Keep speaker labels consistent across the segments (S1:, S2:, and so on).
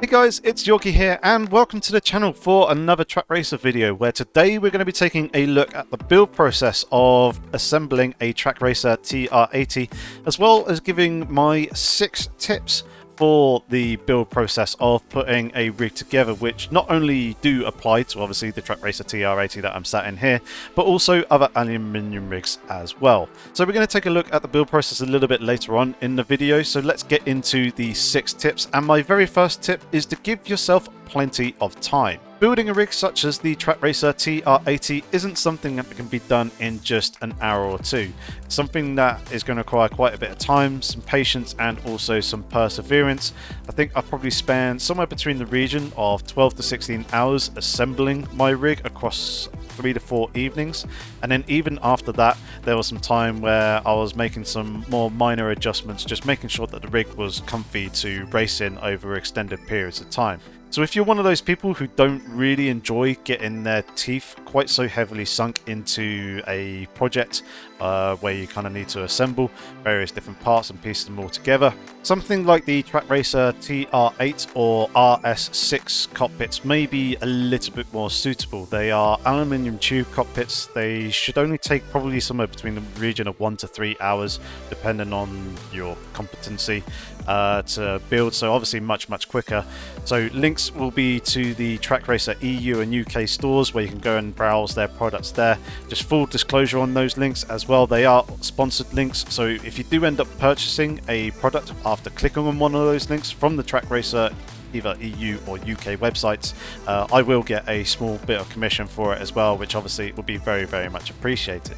S1: Hey guys, it's Yorkie here and welcome to the channel for another Trak Racer video where today we're going to be taking a look at the build process of assembling a Trak Racer TR80 as well as giving my 6 tips for the build process of putting a rig together, which not only do apply to obviously the Trak Racer TR80 that I'm sat in here, but also other aluminium rigs as well. So we're going to take a look at the build process a little bit later on in the video, so let's get into the 6 tips. And my very first tip is to give yourself plenty of time. Building a rig such as the Trak Racer TR80 isn't something that can be done in just an hour or two. It's something that is going to require quite a bit of time, some patience and also some perseverance. I think I probably spent somewhere between the region of 12 to 16 hours assembling my rig across 3 to 4 evenings, and then even after that there was some time where I was making some more minor adjustments, just making sure that the rig was comfy to race in over extended periods of time. So if you're one of those people who don't really enjoy getting their teeth quite so heavily sunk into a project where you kind of need to assemble various different parts and piece them all together, something like the Trak Racer TR8 or RS6 cockpits may be a little bit more suitable. They are aluminium tube cockpits. They should only take probably somewhere between the region of 1 to 3 hours depending on your competency to build, so obviously much quicker. So links will be to the Trak Racer EU and UK stores where you can go and browse their products there. Just full disclosure on those links as well, they are sponsored links, so if you do end up purchasing a product after clicking on one of those links from the Trak Racer either EU or UK websites, I will get a small bit of commission for it as well, which obviously will be very much appreciated.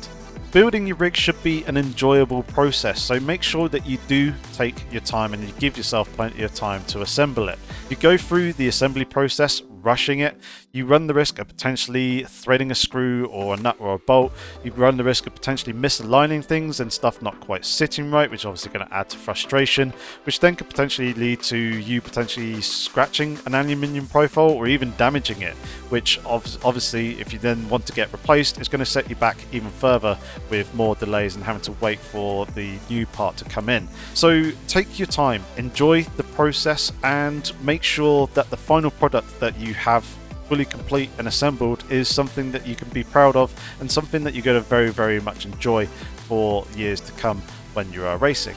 S1: Building your rig should be an enjoyable process, so make sure that you do take your time and you give yourself plenty of time to assemble it. If you go through the assembly process rushing it, you run the risk of potentially threading a screw or a nut or a bolt. You run the risk of potentially misaligning things and stuff not quite sitting right, which is obviously going to add to frustration, which then could potentially lead to you potentially scratching an aluminium profile or even damaging it, which obviously if you then want to get replaced, it's going to set you back even further with more delays and having to wait for the new part to come in. So take your time, enjoy the process, and make sure that the final product that you have fully complete and assembled is something that you can be proud of and something that you're going to very much enjoy for years to come when you are racing.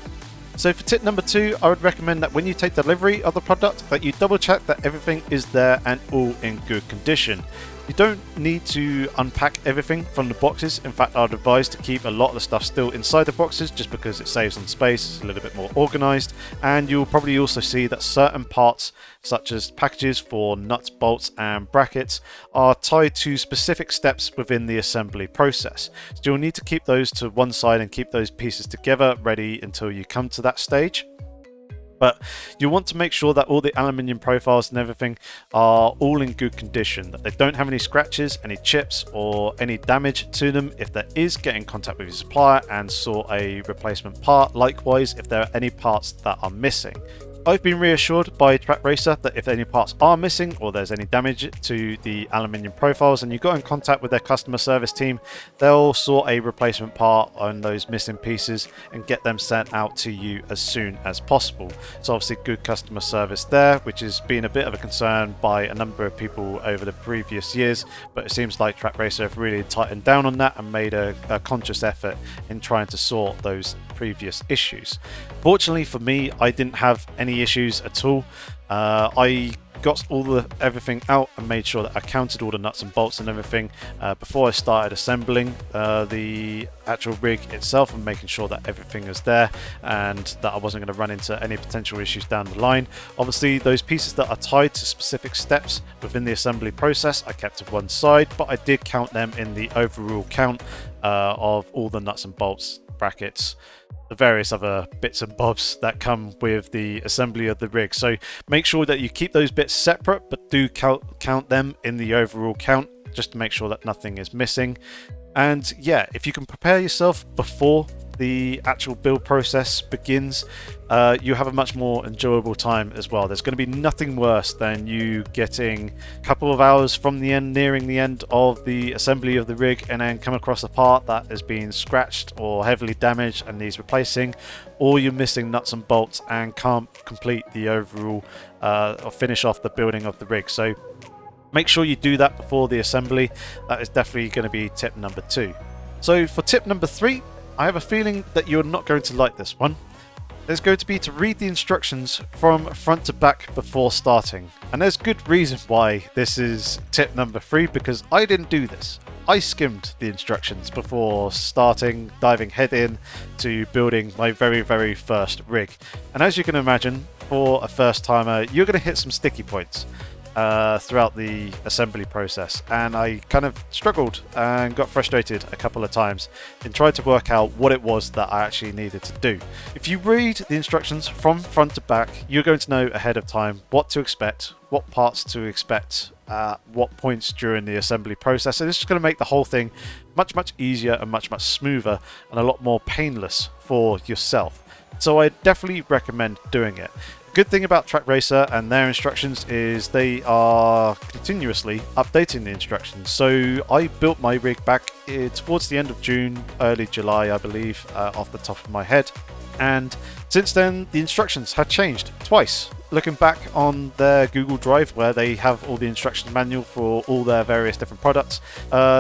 S1: So for tip number 2, I would recommend that when you take delivery of the product that you double check that everything is there and all in good condition. You don't need to unpack everything from the boxes. In fact, I'd advise to keep a lot of the stuff still inside the boxes just because it saves on space, it's a little bit more organized, and you'll probably also see that certain parts such as packages for nuts, bolts and brackets are tied to specific steps within the assembly process. So you'll need to keep those to one side and keep those pieces together ready until you come to that stage. But you want to make sure that all the aluminium profiles and everything are all in good condition, that they don't have any scratches, any chips or any damage to them. If there is, get in contact with your supplier and sort a replacement part. Likewise, if there are any parts that are missing. I've been reassured by Trak Racer that if any parts are missing or there's any damage to the aluminium profiles and you got in contact with their customer service team, they'll sort a replacement part on those missing pieces and get them sent out to you as soon as possible. So obviously good customer service there, which has been a bit of a concern by a number of people over the previous years, but it seems like Trak Racer have really tightened down on that and made a conscious effort in trying to sort those previous issues. Fortunately for me, I didn't have any issues at all. I got everything out and made sure that I counted all the nuts and bolts and everything before I started assembling the actual rig itself and making sure that everything is there and that I wasn't going to run into any potential issues down the line. Obviously those pieces that are tied to specific steps within the assembly process I kept to one side, but I did count them in the overall count of all the nuts and bolts, brackets, the various other bits and bobs that come with the assembly of the rig. So make sure that you keep those bits separate, but do count them in the overall count just to make sure that nothing is missing. And yeah, if you can prepare yourself before the actual build process begins, you have a much more enjoyable time as well. There's going to be nothing worse than you getting a couple of hours from the end, nearing the end of the assembly of the rig, and then come across a part that has been scratched or heavily damaged and needs replacing, or you're missing nuts and bolts and can't complete the overall or finish off the building of the rig. So make sure you do that before the assembly. That is definitely going to be tip number 2. So for tip number 3, I have a feeling that you're not going to like this one. There's going to be to read the instructions from front to back before starting. And there's good reason why this is tip number 3, because I didn't do this. I skimmed the instructions before starting, diving head in to building my very first rig. And as you can imagine, for a first timer, you're going to hit some sticky points throughout the assembly process, and I kind of struggled and got frustrated a couple of times and tried to work out what it was that I actually needed to do. If you read the instructions from front to back, you're going to know ahead of time what to expect, what parts to expect, what points during the assembly process, and it's just going to make the whole thing much easier and much smoother and a lot more painless for yourself. So I definitely recommend doing it. Good thing about Trak Racer and their instructions is they are continuously updating the instructions. So I built my rig back towards the end of June, early July, I believe, off the top of my head. And since then, the instructions had changed twice. Looking back on their Google Drive, where they have all the instructions manual for all their various different products,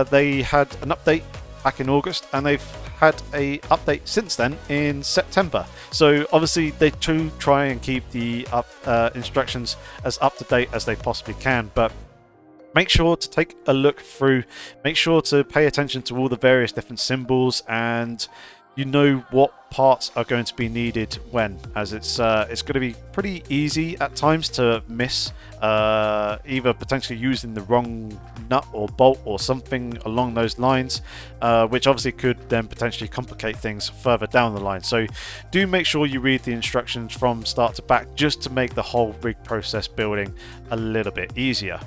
S1: they had an update back in August, and they've had a update since then in September. So obviously they do try and keep the instructions as up to date as they possibly can, but make sure to take a look through, make sure to pay attention to all the various different symbols, and you know what parts are going to be needed when, as it's going to be pretty easy at times to miss either potentially using the wrong nut or bolt or something along those lines, which obviously could then potentially complicate things further down the line. So do make sure you read the instructions from start to back, just to make the whole rig process building a little bit easier.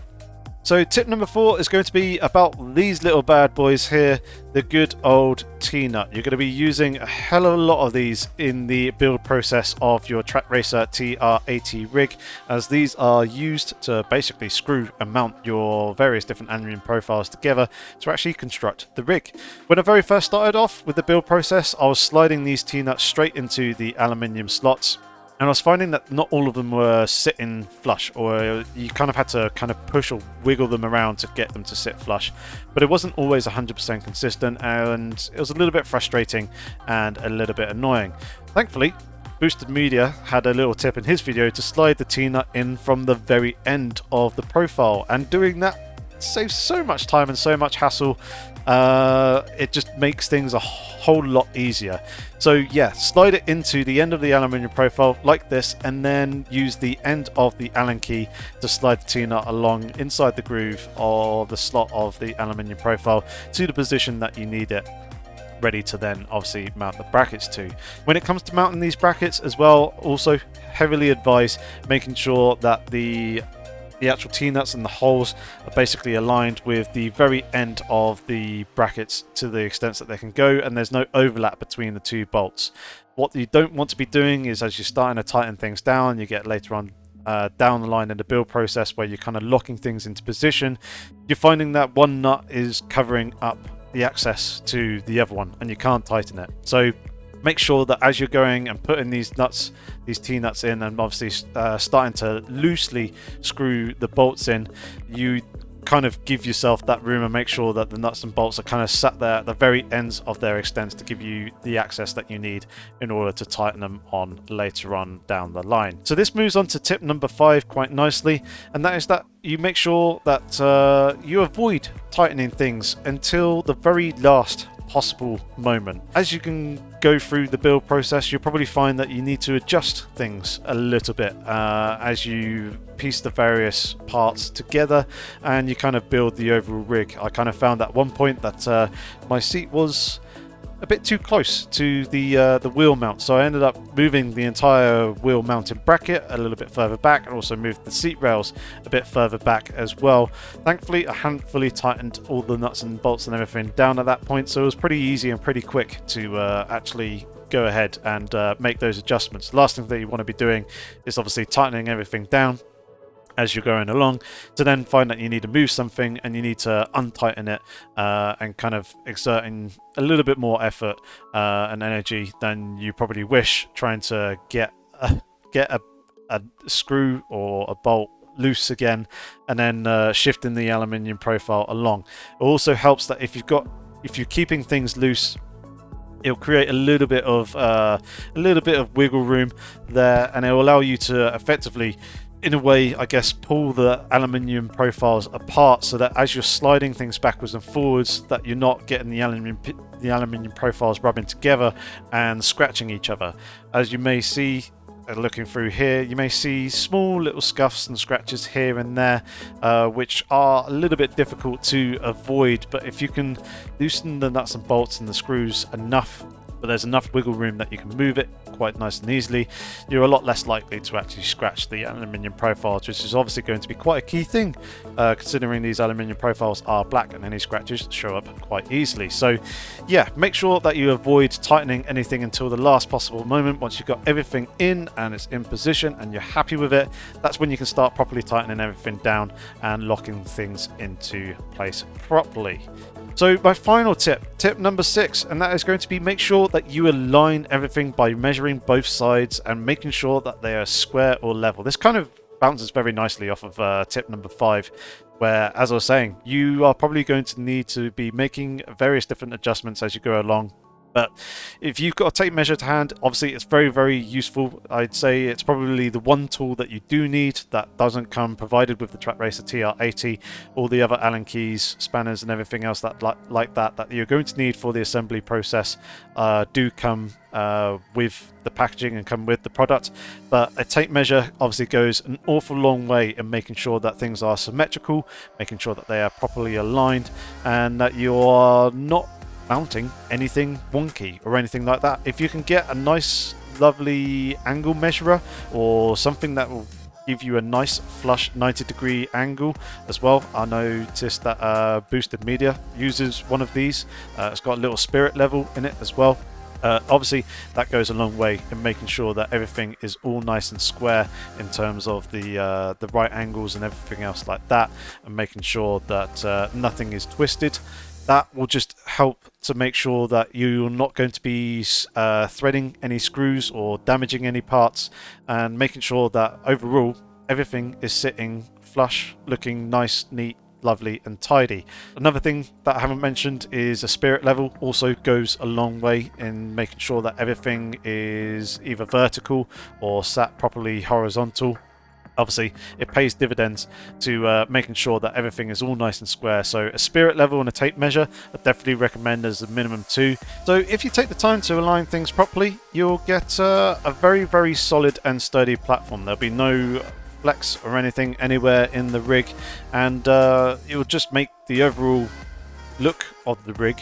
S1: So tip number 4 is going to be about these little bad boys here, the good old T-nut. You're going to be using a hell of a lot of these in the build process of your Trak Racer TR80 rig, as these are used to basically screw and mount your various different aluminium profiles together to actually construct the rig. When I very first started off with the build process, I was sliding these T-nuts straight into the aluminium slots, and I was finding that not all of them were sitting flush, or you kind of had to push or wiggle them around to get them to sit flush. But it wasn't always 100% consistent, and it was a little bit frustrating and a little bit annoying. Thankfully, Boosted Media had a little tip in his video to slide the T-nut in from the very end of the profile, and doing that saves so much time and so much hassle. It just makes things a whole lot easier. So yeah, slide it into the end of the aluminium profile like this, and then use the end of the Allen key to slide the T-nut along inside the groove or the slot of the aluminium profile to the position that you need it, ready to then obviously mount the brackets to. When it comes to mounting these brackets as well, also heavily advise making sure that the actual T-nuts and the holes are basically aligned with the very end of the brackets to the extent that they can go, and there's no overlap between the two bolts. What you don't want to be doing is, as you're starting to tighten things down, you get later on down the line in the build process where you're kind of locking things into position, you're finding that one nut is covering up the access to the other one and you can't tighten it. So make sure that as you're going and putting these T-nuts in, and obviously starting to loosely screw the bolts in, you kind of give yourself that room and make sure that the nuts and bolts are kind of sat there at the very ends of their extents to give you the access that you need in order to tighten them on later on down the line. So this moves on to tip number 5 quite nicely, and that is that you make sure that you avoid tightening things until the very last possible moment. As you can go through the build process, you'll probably find that you need to adjust things a little bit as you piece the various parts together and you kind of build the overall rig. I kind of found at one point that my seat was a bit too close to the wheel mount, so I ended up moving the entire wheel mounting bracket a little bit further back, and also moved the seat rails a bit further back as well. Thankfully I hadn't fully tightened all the nuts and bolts and everything down at that point, so it was pretty easy and pretty quick to actually go ahead and make those adjustments. The last thing that you want to be doing is obviously tightening everything down as you're going along, to then find that you need to move something and you need to untighten it and kind of exerting a little bit more effort and energy than you probably wish, trying to get a screw or a bolt loose again and then shifting the aluminium profile along. It also helps that if you're keeping things loose, it'll create a little bit of wiggle room there, and it will allow you to effectively, in a way, I guess, pull the aluminium profiles apart, so that as you're sliding things backwards and forwards, that you're not getting the aluminium profiles rubbing together and scratching each other. As you may see, looking through here, you may see small little scuffs and scratches here and there, which are a little bit difficult to avoid, but if you can loosen the nuts and bolts and the screws enough, but there's enough wiggle room that you can move it quite nice and easily, you're a lot less likely to actually scratch the aluminium profiles, which is obviously going to be quite a key thing, considering these aluminium profiles are black and any scratches show up quite easily. So yeah, make sure that you avoid tightening anything until the last possible moment. Once you've got everything in and it's in position and you're happy with it, that's when you can start properly tightening everything down and locking things into place properly. So my final tip number 6, and that is going to be, make sure that you align everything by measuring both sides and making sure that they are square or level. This kind of bounces very nicely off of tip number 5, where, as I was saying, you are probably going to need to be making various different adjustments as you go along. But if you've got a tape measure to hand, obviously it's very, very useful. I'd say it's probably the one tool that you do need that doesn't come provided with the Trak Racer TR80. All the other Allen keys, spanners and everything else that that you're going to need for the assembly process do come with the packaging and come with the product. But a tape measure obviously goes an awful long way in making sure that things are symmetrical, making sure that they are properly aligned, and that you are not mounting anything wonky or anything like that. If you can get a nice lovely angle measurer or something that will give you a nice flush 90-degree angle as well. I noticed that Boosted Media uses one of these. It's got a little spirit level in it as well. Obviously that goes a long way in making sure that everything is all nice and square in terms of the right angles and everything else like that, and making sure that nothing is twisted. That will just help to make sure that you're not going to be threading any screws or damaging any parts, and making sure that overall everything is sitting flush, looking nice, neat, lovely and tidy. Another thing that I haven't mentioned is a spirit level. Also goes a long way in making sure that everything is either vertical or sat properly horizontal. Obviously it pays dividends to making sure that everything is all nice and square. So a spirit level and a tape measure I definitely recommend as a minimum 2. So if you take the time to align things properly, you'll get a very, very solid and sturdy platform. There'll be no flex or anything anywhere in the rig, and it will just make the overall look of the rig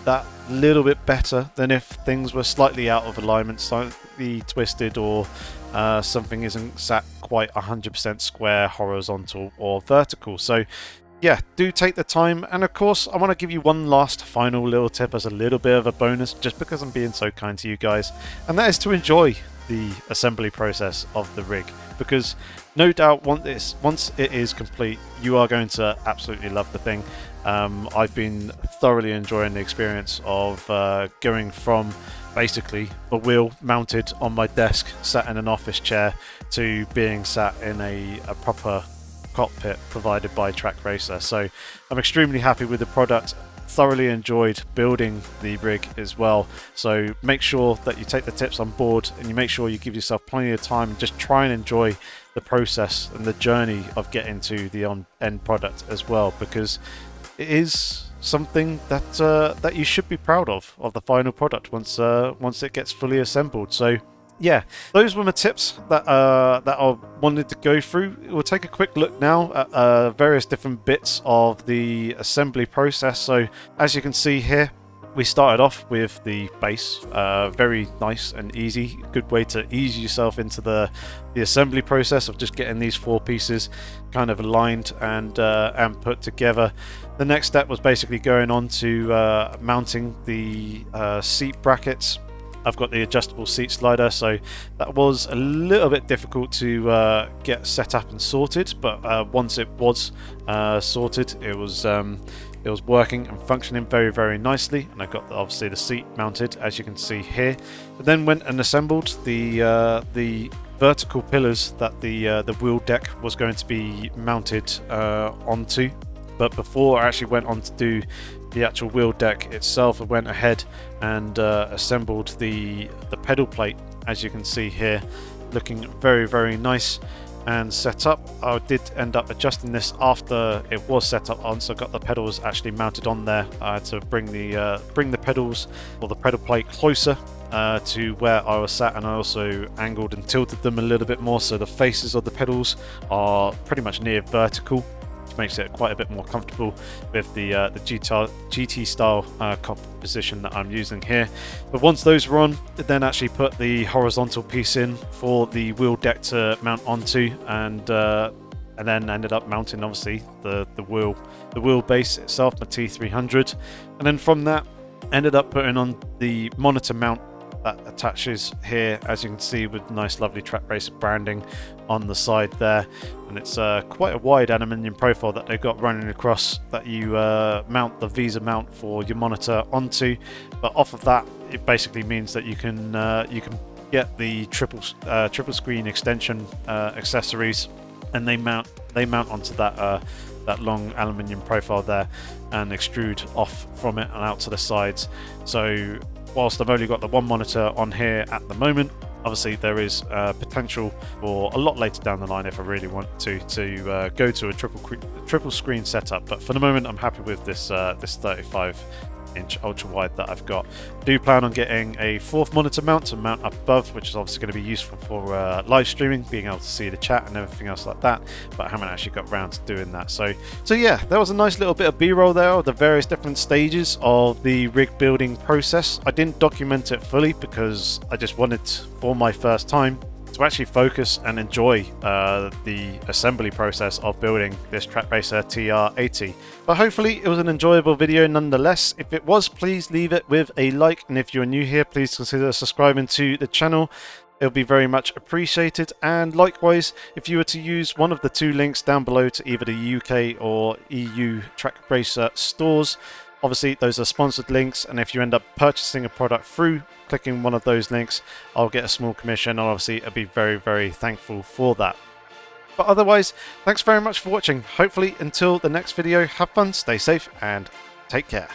S1: that little bit better than if things were slightly out of alignment, slightly twisted, or something isn't sat quite 100% square, horizontal or vertical. So yeah, do take the time. And of course I want to give you one last final little tip as a little bit of a bonus, just because I'm being so kind to you guys, and that is to enjoy the assembly process of the rig, because no doubt once it is complete, you are going to absolutely love the thing. I've been thoroughly enjoying the experience of going from basically a wheel mounted on my desk, sat in an office chair, to being sat in a proper cockpit provided by Trak Racer. So I'm extremely happy with the product. Thoroughly enjoyed building the rig as well. So make sure that you take the tips on board, and you make sure you give yourself plenty of time and just try and enjoy the process and the journey of getting to the end product as well, because it is something that you should be proud of the final product once it gets fully assembled. So yeah, those were my tips that I wanted to go through. We'll take a quick look now at various different bits of the assembly process. So as you can see here, we started off with the base, very nice and easy, good way to ease yourself into the assembly process of just getting these 4 pieces kind of aligned and put together. The next step was basically going on to mounting the seat brackets. I've got the adjustable seat slider, so that was a little bit difficult to get set up and sorted, but once it was sorted, it was working and functioning very, very nicely, and I got obviously the seat mounted, as you can see here. But then went and assembled the vertical pillars that the wheel deck was going to be mounted onto. But before I actually went on to do the actual wheel deck itself, I went ahead and assembled the pedal plate, as you can see here, looking very, very nice and set up. I did end up adjusting this after it was set up on, so I got the pedals actually mounted on there. I had to bring the pedals, or the pedal plate, closer to where I was sat, and I also angled and tilted them a little bit more, so the faces of the pedals are pretty much near vertical, which makes it quite a bit more comfortable with the GT style composition that I'm using here. But once those were on, I then actually put the horizontal piece in for the wheel deck to mount onto, and then ended up mounting obviously the wheel base itself, my T300, and then from that ended up putting on the monitor mount that attaches here, as you can see, with nice lovely Trak Racer branding on the side there. And it's quite a wide aluminium profile that they've got running across that you mount the Visa mount for your monitor onto. But off of that, it basically means that you can get the triple screen extension accessories, and they mount onto that long aluminium profile there and extrude off from it and out to the sides. So whilst I've only got the one monitor on here at the moment, obviously there is potential for a lot later down the line if I really want to go to a triple screen setup. But for the moment, I'm happy with this 35-inch ultra wide that I've got. Do plan on getting a 4th monitor mount to mount up above, which is obviously going to be useful for live streaming, being able to see the chat and everything else like that, but I haven't actually got around to doing that. So yeah, that was a nice little bit of b-roll there of the various different stages of the rig building process. I didn't document it fully because I just wanted, for my first time, to actually focus and enjoy the assembly process of building this Trak Racer TR80. But hopefully it was an enjoyable video nonetheless. If it was, please leave it with a like, and if you're new here, please consider subscribing to the channel. It'll be very much appreciated. And likewise, if you were to use one of the 2 links down below to either the UK or EU Trak Racer stores, obviously those are sponsored links, and if you end up purchasing a product through clicking one of those links, I'll get a small commission, and obviously I'll be very, very thankful for that. But otherwise, thanks very much for watching. Hopefully until the next video, have fun, stay safe, and take care.